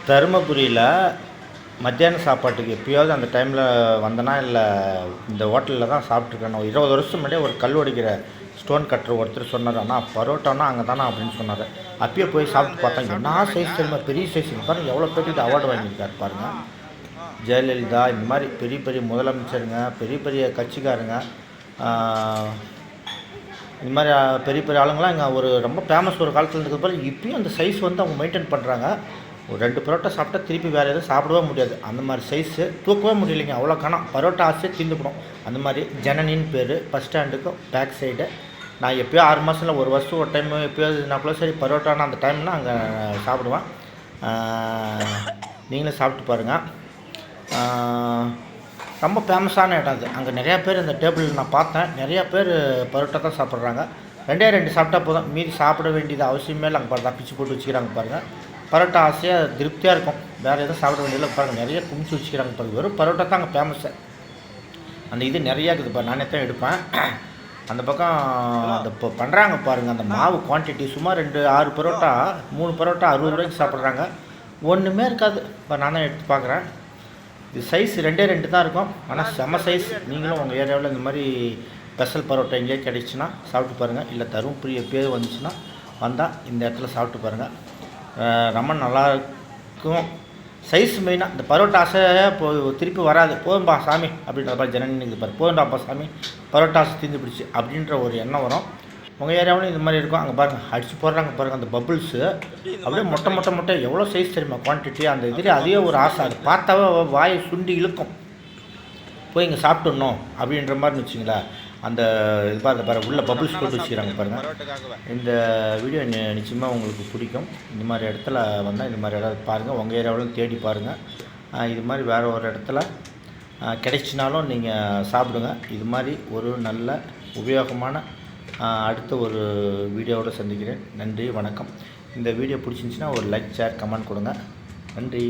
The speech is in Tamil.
தருமபுரியில் மத்தியான சாப்பாட்டுக்கு எப்பயாவது அந்த டைமில் வந்தனா இல்லை இந்த ஹோட்டலில் தான் சாப்பிட்ருக்கேன். 20 வருஷம் முன்னாடியே ஒரு கல் உடைக்கிற ஸ்டோன் கட்டுற ஒருத்தர் சொன்னார், ஆனால் பரோட்டானா அங்கே தானே அப்படின்னு சொன்னார். அப்பயே போய் சாப்பிட்டு பார்த்தா என்ன சைஸ் தெரியுமா, பெரிய சைஸ் பாருங்கள், எவ்வளோ பேருக்கு அவார்டு வாங்கியிருக்காரு பாருங்கள். ஜெயலலிதா இந்த மாதிரி பெரிய பெரிய முதலமைச்சருங்க, பெரிய பெரிய கட்சிக்காரங்க, இந்த மாதிரி பெரிய பெரிய ஆளுங்களாம் இங்கே ஒரு ரொம்ப ஃபேமஸ் ஒரு காலத்தில் இருக்கிற போல் இப்பயும் அந்த சைஸ் அவங்க மெயின்டைன் பண்ணுறாங்க. ஒரு 2 பரோட்டா சாப்பிட்டா திருப்பி வேறு எதுவும் சாப்பிடவே முடியாது. அந்த மாதிரி சைஸு தூக்கவே முடியலைங்க, அவ்வளோ காணோம். பரோட்டா ஆசையே தீர்ந்துப்படும். அந்த மாதிரி ஜனனின்னு பேர், பஸ் ஸ்டாண்டுக்கும் பேக் சைடு. நான் எப்போயோ 6 மாதத்தில் ஒரு வருஷம் ஒரு டைம் எப்போயாவது நான் கூட சரி பரோட்டானா அந்த டைம்னால் அங்கே சாப்பிடுவேன். நீங்களும் சாப்பிட்டு பாருங்கள். ரொம்ப ஃபேமஸான இடம் அது. அங்கே நிறையா பேர் இந்த டேபிள் நான் பார்த்தேன், நிறையா பேர் பரோட்டா தான் சாப்பிட்றாங்க. 2 சாப்பிட்டா போதும், மீதி சாப்பிட வேண்டியது அவசியமே இல்லை. அங்கே பாருங்கள் பிச்சு போட்டு வச்சுக்கிறாங்க பாருங்கள். பரோட்டா ஆசையாக திருப்தியாக இருக்கும், வேறு எதுவும் சாப்பிட வேண்டியதில்லை. பாருங்கள் நிறைய குமிச்சு வச்சுக்கிறாங்க பாருங்கள். வெறும் பரோட்டா தான் அங்கே ஃபேமஸ்ஸு. அந்த இது நிறையா இருக்குது பாரு, நானே தான் எடுப்பேன். அந்த பக்கம் அந்த இப்போ பண்ணுறாங்க பாருங்கள், அந்த மாவு குவான்டிட்டி சும்மா 6 பரோட்டா 3 பரோட்டா 60 ரூபாய்க்கு சாப்பிட்றாங்க. ஒன்றுமே இருக்காது. இப்போ நானே எடுத்து பார்க்குறேன். இது சைஸ் 2 தான் இருக்கும், ஆனால் செம்ம சைஸ். நீங்களும் உங்கள் ஏரியாவில் இந்த மாதிரி ஸ்பெஷல் பரோட்டா எங்கேயே கிடைச்சுன்னா சாப்பிட்டு பாருங்கள். இல்லை தருமபுரி எப்போயாவது வந்துச்சுன்னா வந்தால் இந்த இடத்துல சாப்பிட்டு பாருங்கள், ரொம்ப நல்லாயிருக்கும். சைஸ் மெயினாக இந்த பரோட்டா ஆசை திருப்பி வராது. போதும்பா சாமி அப்படின்ற மாதிரி ஜனனிக்கு பாரு, போதுண்டாப்பா சாமி பரோட்டா ஆசை தீர்ந்து பிடிச்சி அப்படின்ற ஒரு எண்ணம் வரும். உங்கள் ஏரியாவிலும் இது மாதிரி இருக்கும். அங்கே பாருங்கள் அடித்து போடுறாங்க பாருங்கள், அந்த பபுள்ஸு அப்படியே மொட்டை எவ்வளோ சைஸ் தெரியுமா குவான்டிட்டி. அந்த இதில் அதே ஒரு ஆசை, அது பார்த்தாவே வாயை சுண்டி இழுக்கும். போய் இங்கே சாப்பிட்டுடணும் அப்படின்ற மாதிரி வச்சுங்களேன். அந்த இது பாரு உள்ள பபுள்ஸ் போட்டு வச்சுக்கிறாங்க பாருங்கள். இந்த வீடியோ நிச்சயமாக உங்களுக்கு பிடிக்கும். இந்த மாதிரி இடத்துல வந்தால் இந்த மாதிரி இடம் பாருங்கள், உங்கள் ஏரியாவிலும் தேடி பாருங்கள். இது மாதிரி வேறு ஒரு இடத்துல கிடைச்சினாலும் நீங்கள் சாப்பிடுங்க. இது மாதிரி ஒரு நல்ல உபயோகமான அடுத்த ஒரு வீடியோவோடு சந்திக்கிறேன். நன்றி, வணக்கம். இந்த வீடியோ பிடிச்சிருந்துச்சின்னா ஒரு லைக், ஷேர், கமெண்ட் கொடுங்க. நன்றி.